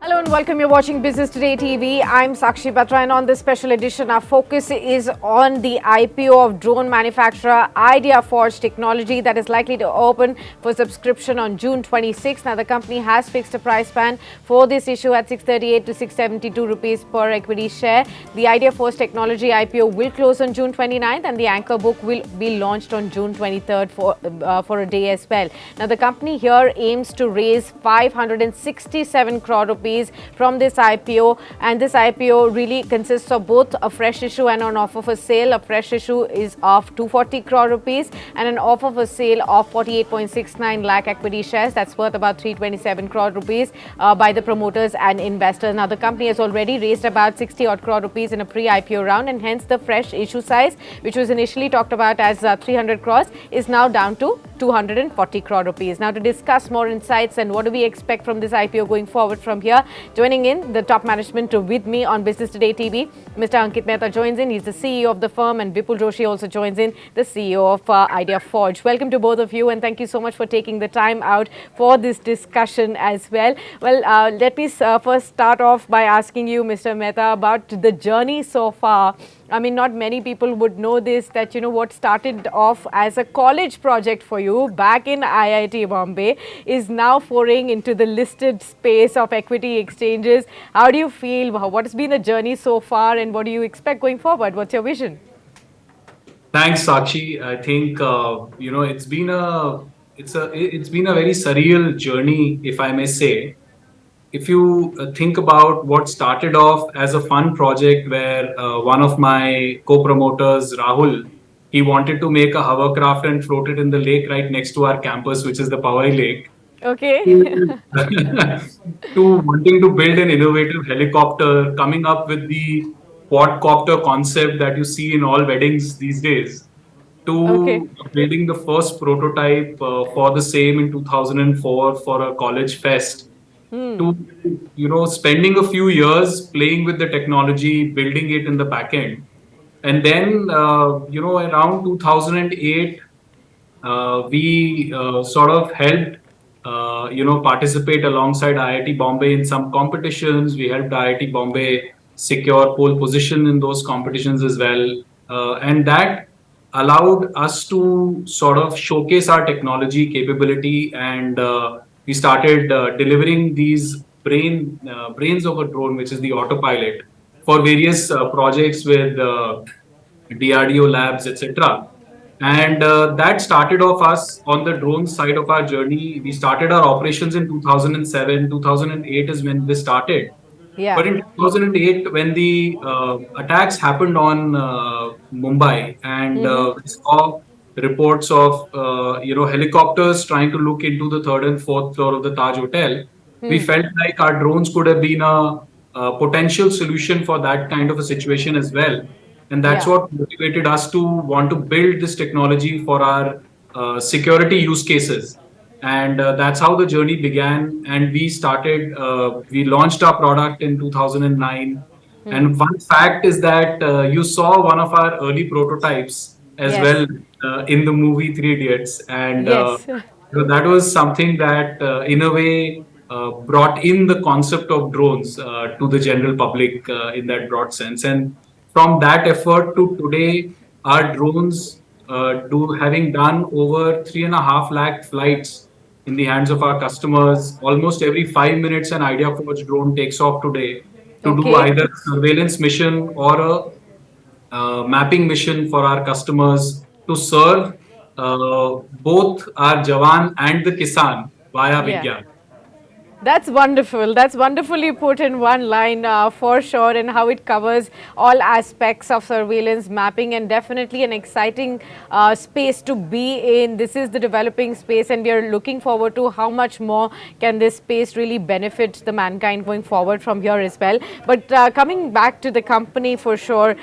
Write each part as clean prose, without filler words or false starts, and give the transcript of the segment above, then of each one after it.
Hello and welcome. You're watching Business Today TV. I'm Sakshi Batra, and on this special edition, our focus is on the IPO of drone manufacturer IdeaForge Technology that is likely to open for subscription on June 26. Now, the company has fixed a price band for this issue at 638 to 672 rupees per equity share. The IdeaForge Technology IPO will close on June 29th, and the anchor book will be launched on June 23rd for a day as well. Now, the company here aims to raise 567 crore rupees from this IPO, and this IPO really consists of both a fresh issue and an offer for sale. A fresh issue is of 240 crore rupees and an offer for sale of 48.69 lakh equity shares that's worth about 327 crore rupees by the promoters and investors. Now, the company has already raised about 60 odd crore rupees in a pre-IPO round, and hence the fresh issue size, which was initially talked about as 300 crores, is now down to 240 crore rupees. Now, to discuss more insights and what do we expect from this IPO going forward from here, joining in the top management with me on Business Today TV, Mr. Ankit Mehta joins in. He's the CEO of the firm, and Vipul Joshi also joins in, the CEO of IdeaForge. Welcome to both of you, and thank you so much for taking the time out for this discussion as well. Well, let me first start off by asking you, Mr. Mehta, about the journey so far. I mean, not many people would know this, that, what started off as a college project for you back in IIT Bombay is now foraying into the listed space of equity exchanges. How do you feel? What has been the journey so far, and what do you expect going forward? What's your vision? Thanks, Sakshi. I think it's been a very surreal journey, if I may say. If you think about what started off as a fun project where one of my co-promoters, Rahul, he wanted to make a hovercraft and float it in the lake right next to our campus, which is the Powai Lake, Okay. to to wanting to build an innovative helicopter, coming up with the quadcopter concept that you see in all weddings these days, Okay. to building the first prototype for the same in 2004 for a college fest, to spending a few years playing with the technology, building it in the back end, and then around 2008 we sort of helped participate alongside IIT Bombay in some competitions. We helped IIT Bombay secure pole position in those competitions as well, and that allowed us to sort of showcase our technology capability, and we started delivering these brains of a drone, which is the autopilot, for various projects with DRDO labs, etc. And that started off us on the drone side of our journey. We started our operations in 2007. 2008 is when this started. Yeah. But in 2008, when the attacks happened on Mumbai, and we saw reports of helicopters trying to look into the third and fourth floor of the Taj Hotel, we felt like our drones could have been a potential solution for that kind of a situation as well. And that's Yeah. what motivated us to want to build this technology for our security use cases. And that's how the journey began. And we launched our product in 2009. And one fact is that you saw one of our early prototypes as Yes. well in the movie Three Idiots. And Yes. that was something that, in a way, brought in the concept of drones to the general public in that broad sense. And from that effort to today, our drones do having done over 3.5 lakh flights in the hands of our customers. Almost every 5 minutes, an IdeaForge drone takes off today to do Okay. either a surveillance mission or a mapping mission for our customers to serve both our Jawan and the Kisan via Yeah. Vigyan. That's wonderful. That's wonderfully put in one line, for sure, and how it covers all aspects of surveillance mapping, and definitely an exciting space to be in. This is the developing space, and we are looking forward to how much more can this space really benefit the mankind going forward from here as well. But coming back to the company, for sure,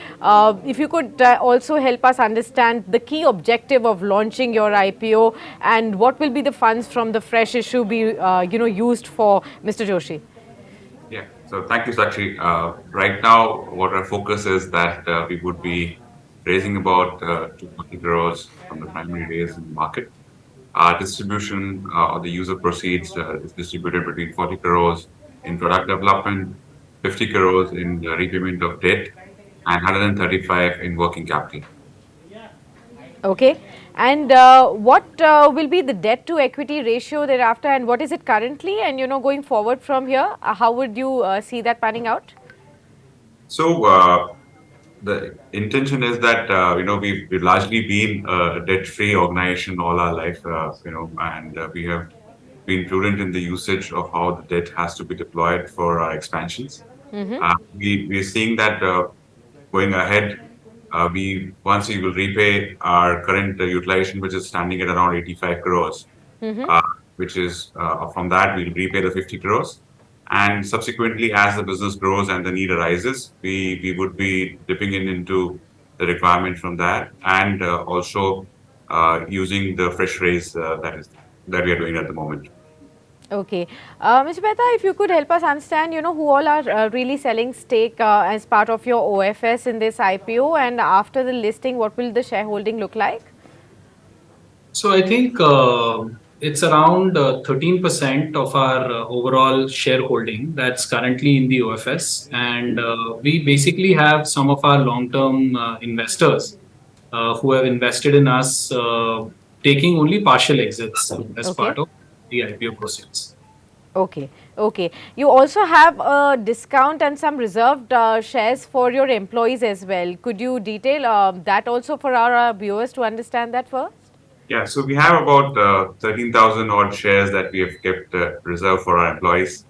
if you could also help us understand the key objective of launching your IPO, and what will be the funds from the fresh issue be used for, Mr. Joshi? Yeah, so thank you, Sakshi. Right now, what our focus is that we would be raising about 240 crores from the primary raise in the market. Our distribution or the user proceeds is distributed between 40 crores in product development, 50 crores in repayment of debt, and 135 in working capital. Okay. And what will be the debt to equity ratio thereafter, and what is it currently? And going forward from here, how would you see that panning out? So the intention is that we've largely been a debt-free organization all our life, and we have been prudent in the usage of how the debt has to be deployed for our expansions. We're seeing that going ahead, we once we will repay our current utilization, which is standing at around 85 crores, uh, which is from that we'll repay the 50 crores. And subsequently, as the business grows and the need arises, we would be dipping into the requirement from that, and also using the fresh raise that we are doing at the moment. Okay. Mr. Mehta, if you could help us understand, who all are really selling stake as part of your OFS in this IPO, and after the listing, what will the shareholding look like? So I think it's around 13% of our overall shareholding that's currently in the OFS. And we basically have some of our long-term investors who have invested in us, taking only partial exits as Okay. part of the IPO process. Okay, okay. You also have a discount and some reserved shares for your employees as well. Could you detail that also for our viewers to understand that first? Yeah, so we have about 13,000 odd shares that we have kept reserved for our employees.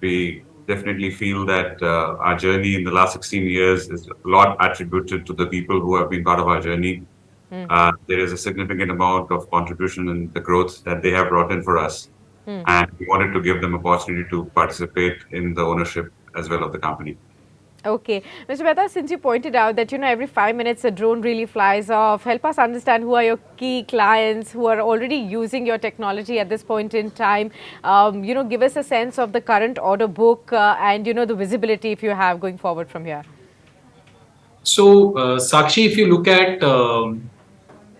We definitely feel that our journey in the last 16 years is a lot attributed to the people who have been part of our journey. There is a significant amount of contribution in the growth that they have brought in for us. And we wanted to give them opportunity to participate in the ownership as well of the company. Okay. Mr. Mehta, since you pointed out that, every 5 minutes a drone really flies off, help us understand who are your key clients who are already using your technology at this point in time. Give us a sense of the current order book and, the visibility if you have going forward from here. So, Sakshi, if you look at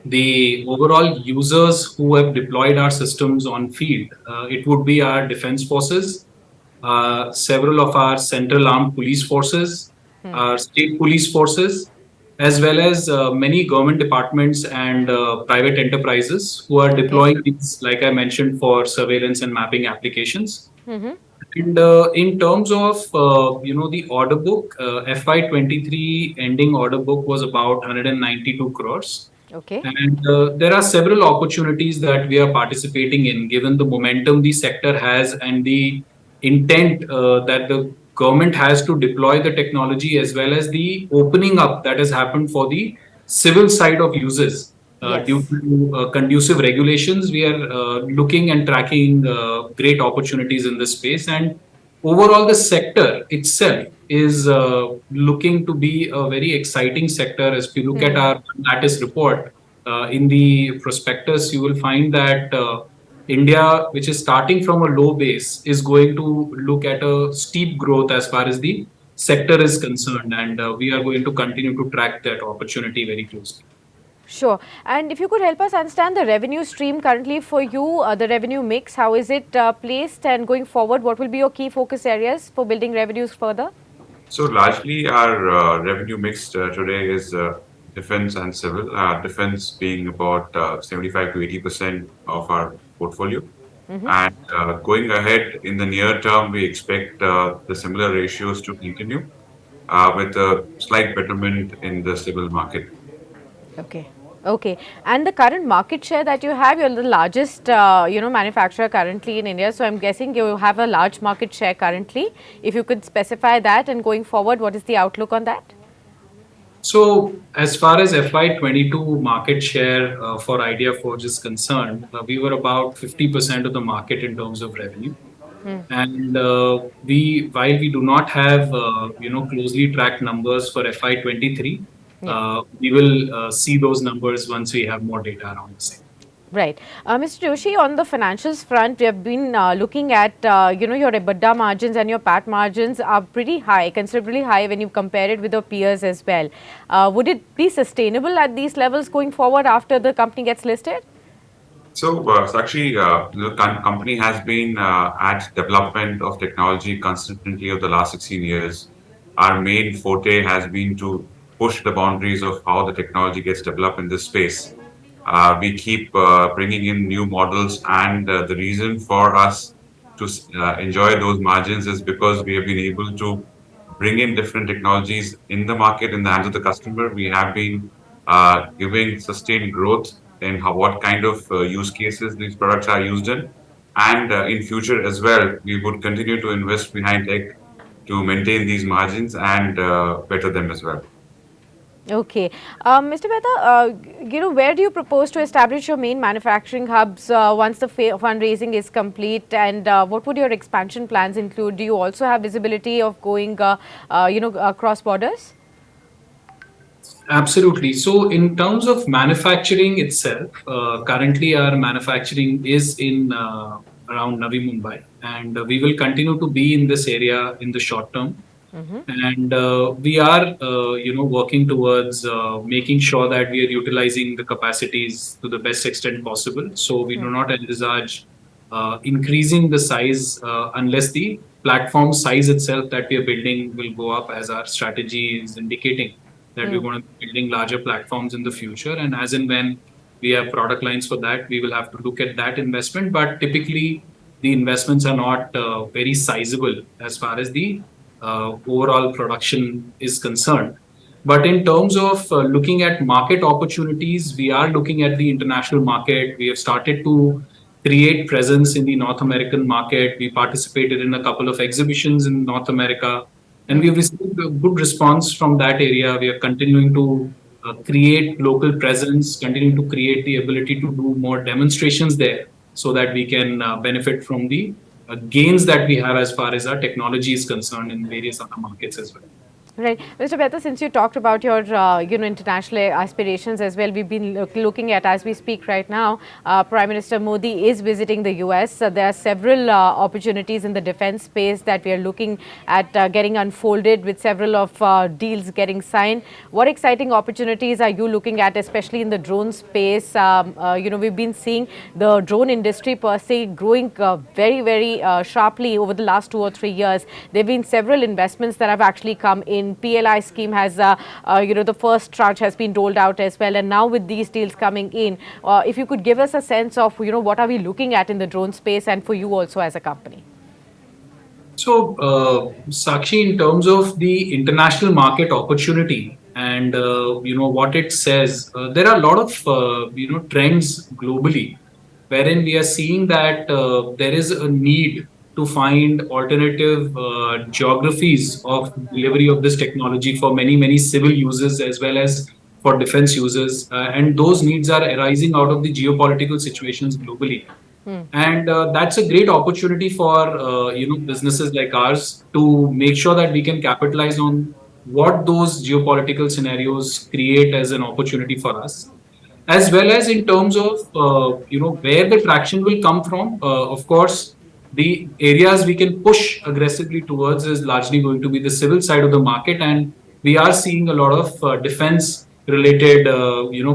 the overall users who have deployed our systems on field, it would be our defense forces, several of our central armed police forces, our state police forces, as well as many government departments and private enterprises who are Okay. deploying these, like I mentioned, for surveillance and mapping applications. And in terms of the order book, FY23 ending order book was about 192 crores. Okay. And there are several opportunities that we are participating in, given the momentum the sector has and the intent that the government has to deploy the technology, as well as the opening up that has happened for the civil side of uses. Due Yes. to conducive regulations, we are looking and tracking great opportunities in this space. And overall, the sector itself is looking to be a very exciting sector. As you look at our latest report, in the prospectus, you will find that India, which is starting from a low base, is going to look at a steep growth as far as the sector is concerned. And we are going to continue to track that opportunity very closely. Sure. And if you could help us understand the revenue stream currently for you, the revenue mix, how is it placed, and going forward, what will be your key focus areas for building revenues further? So largely our revenue mix today is defense and civil. Defense being about 75 to 80% of our portfolio. And going ahead in the near term, we expect the similar ratios to continue with a slight betterment in the civil market. Okay. Okay. And the current market share that you have, you're the largest, manufacturer currently in India. So I'm guessing you have a large market share currently. If you could specify that, and going forward, what is the outlook on that? So, as far as FY22 market share for IdeaForge is concerned, we were about 50% of the market in terms of revenue. And while we do not have, closely tracked numbers for FY23, Yeah. we will see those numbers once we have more data around the same. Right. Mr. Joshi, on the financials front, we have been looking at, your EBITDA margins and your PAT margins are pretty high, considerably high when you compare it with your peers as well. Would it be sustainable at these levels going forward after the company gets listed? Sakshi, the company has been at development of technology consistently over the last 16 years. Our main forte has been to push the boundaries of how the technology gets developed in this space. We keep bringing in new models, and the reason for us to enjoy those margins is because we have been able to bring in different technologies in the market in the hands of the customer. We have been giving sustained growth in what kind of use cases these products are used in. And in future as well, we would continue to invest behind tech to maintain these margins and better them as well. Okay. Mr. Mehta, where do you propose to establish your main manufacturing hubs once the fundraising is complete, and what would your expansion plans include? Do you also have visibility of going, across borders? Absolutely. So, in terms of manufacturing itself, currently our manufacturing is in around Navi Mumbai, and we will continue to be in this area in the short term. And we are, working towards making sure that we are utilizing the capacities to the best extent possible. So we do not envisage increasing the size unless the platform size itself that we are building will go up, as our strategy is indicating that we're going to be building larger platforms in the future. And as and when we have product lines for that, we will have to look at that investment. But typically, the investments are not very sizable as far as the overall production is concerned. But in terms of looking at market opportunities, we are looking at the international market. We have started to create presence in the North American market. We participated in a couple of exhibitions in North America, and we have received a good response from that area. We are continuing to create local presence, continuing to create the ability to do more demonstrations there so that we can benefit from the gains that we have as far as our technology is concerned in various other markets as well. Right. Mr. Mehta, since you talked about your, international aspirations as well, we've been looking at, as we speak right now, Prime Minister Modi is visiting the US. There are several opportunities in the defense space that we are looking at getting unfolded, with several of deals getting signed. What exciting opportunities are you looking at, especially in the drone space? We've been seeing the drone industry per se growing very, very sharply over the last 2 or 3 years. There have been several investments that have actually come in. PLI scheme has, the first tranche has been rolled out as well. And now with these deals coming in, if you could give us a sense of, what are we looking at in the drone space, and for you also as a company? So, Sakshi, in terms of the international market opportunity and, what it says, there are a lot of, trends globally wherein we are seeing that there is a need to find alternative geographies of delivery of this technology for many, many civil users as well as for defense users. And those needs are arising out of the geopolitical situations globally. And that's a great opportunity for businesses like ours to make sure that we can capitalize on what those geopolitical scenarios create as an opportunity for us, as well as in terms of where the traction will come from. Of course, the areas we can push aggressively towards is largely going to be the civil side of the market, and we are seeing a lot of defense related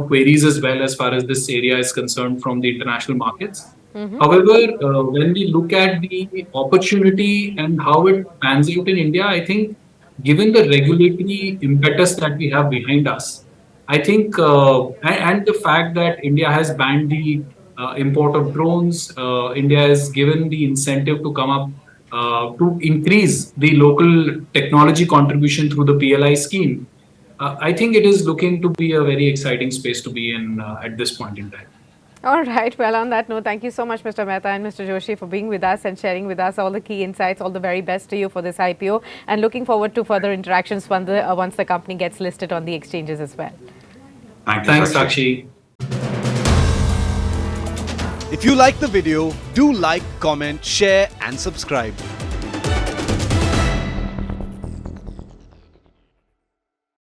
queries as well as far as this area is concerned from the international markets. However, when we look at the opportunity and how it pans out in India, I think given the regulatory impetus that we have behind us, I think, and the fact that India has banned the import of drones, India has given the incentive to come up to increase the local technology contribution through the PLI scheme. I think it is looking to be a very exciting space to be in at this point in time. All right. Well, on that note, thank you so much, Mr. Mehta and Mr. Joshi, for being with us and sharing with us all the key insights. All the very best to you for this IPO, and looking forward to further interactions once the company gets listed on the exchanges as well. Thanks, Sakshi. If you like the video, do like, comment, share and subscribe.